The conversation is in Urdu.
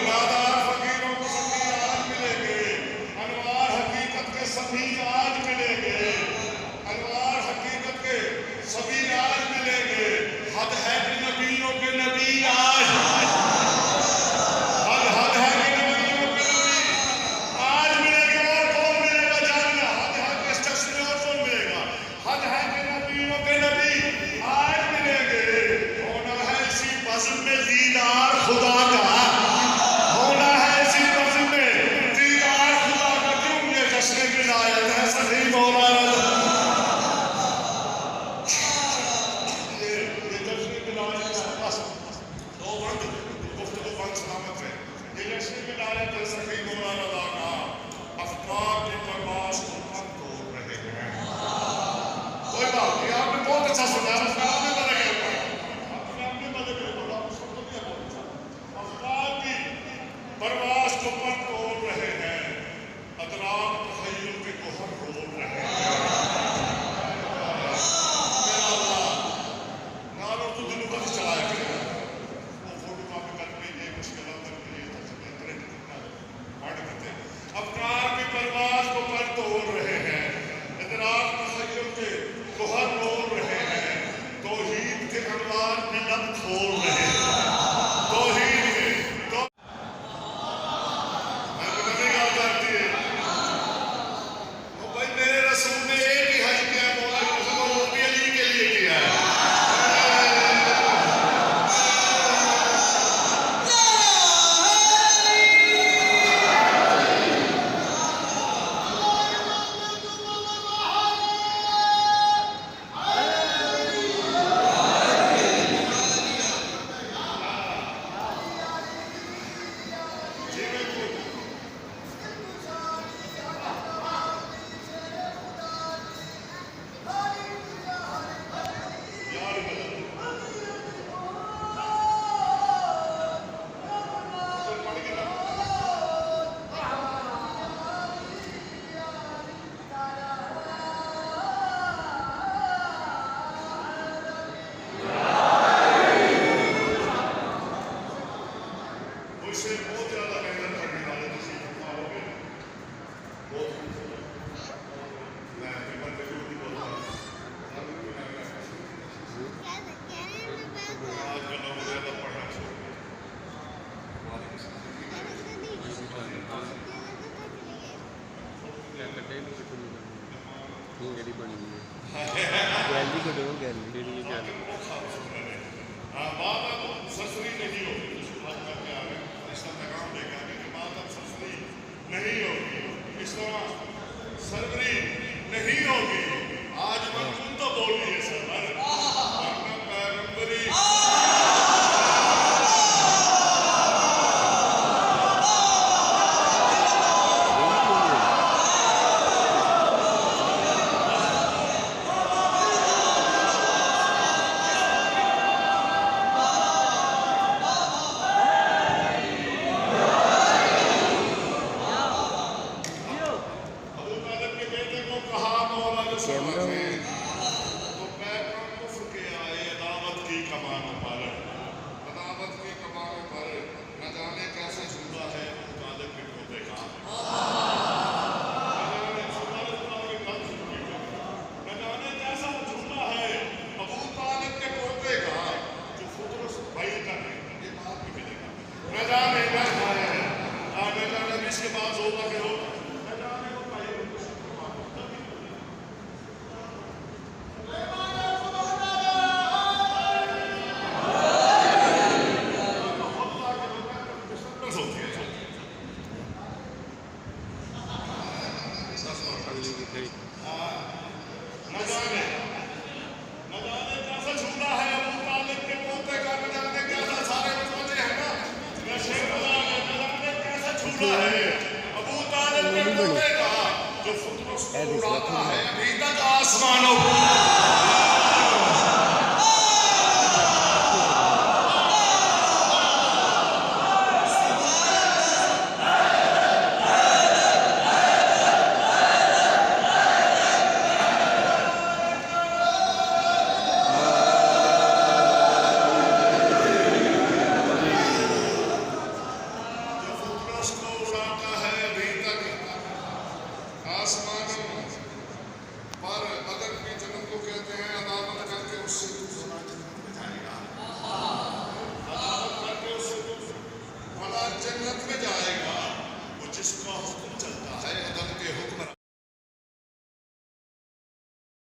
نادار فقیروں کو سبھی آج ملیں گے، انوار حقیقت کے سبھی آج ملیں گے، انوار حقیقت کے سبھی آج ملیں گے، حد ہے کہ نبیوں کے نبی آج، حد ہے کہ نبیوں کے نبی آج ملیں گے، اور کون ملے گا جاننا، حد ہے کہ اس شخص میں اور کون ملے گا، حد ہے کہ نبیوں کے نبی آج ملیں گے، ہونا ہے اسی بزم میں دیدار خدا کا، ہونا ہے اسی بزم میں دیدار خدا کا، کیوں یہ جشن ولایت ہے صحیح مولانا، یہ جشن ولایت ہے، بس دو بند گفتگو بند سلامت ہے، یہ جشن ولایت ہے صحیح مولانا کا، افکار کی پرواز کو ہم توڑ رہے ہیں، کوئی بات نہیں، آپ نے بہت اچھا سنا، اس کا آپ نے مدد کیا ہوا ہے، آپ نے مدد کیا ہوا ہے، آپ کو تو کیا بہت اچھا، افکار کی پرواز کو ہم توڑ رہے ہیں، ادراک تخیل کے گوہر روڑ رہے ہیں، میرا اللہ نالوں تو دلوں کا چلایا گیا ہے، وہ فوٹو کاپی کر کے یہ مشکلات کر کے یہ تجربے پرنٹ کرتے ہیں، افکار کی پرواز کو پر توڑ رہے ہیں، ادراک تخیل کے گوہر روڑ رہے ہیں، توحید کے انوار میں لب کھول رہے ہیں، توحید کے نبی گل کرتی ہے، بھائی میرے رسول نے ایک ہی حج کیا ہے، مولا کے رسول وہ بھی علی کے لیے کیا ہے، مجھ سے بہت زیادہ محنت کرنے والے کسی ہو گئے، بہت میں اپنے بندے کو نہیں بولتا آج کل لوگ زیادہ پڑھنا چھوڑ بات سرسری نہیں ہوگی، اس کو بات کر کے آگے اس کا پیغام لے کے آگے کہ بات اب سرسری نہیں ہوگی، اس طرح سرسری نہیں ہوگی، آج منظم تو بولی ہے سر ورنہ پیغمبری ابو طالب کے بیٹے کو کہا مولا جو سمجھ ہے تو پیغام کفر کے آئے عداوت کی کمانوں پر، عداوت کی کمانوں پر، نہ جانے کیسے جھوٹا ہے ابو طالب کے پوتے کا، نہ جانے کیسا جھوٹا ہے ابو طالب کے پوتے کا، جو فطرت بھائی کا نہیں، یہ بات بھی ملے گا، نہ جانے کیسا ہے، نہ جانے اس کے بعد ہوگا کہ ہوگا، نہ جانے کو بھائی نہ جانے کیسا جھوٹا ہے ابو طالب کے پوتے کا، نہ جانے کیسا سارے متوجہ ہیں نا، نہ جانے کیسا جھوٹا ہے ابو طالب کے پوتے کا، جو فطرت کو اڑاتا ہے ابھی تک آسمانوں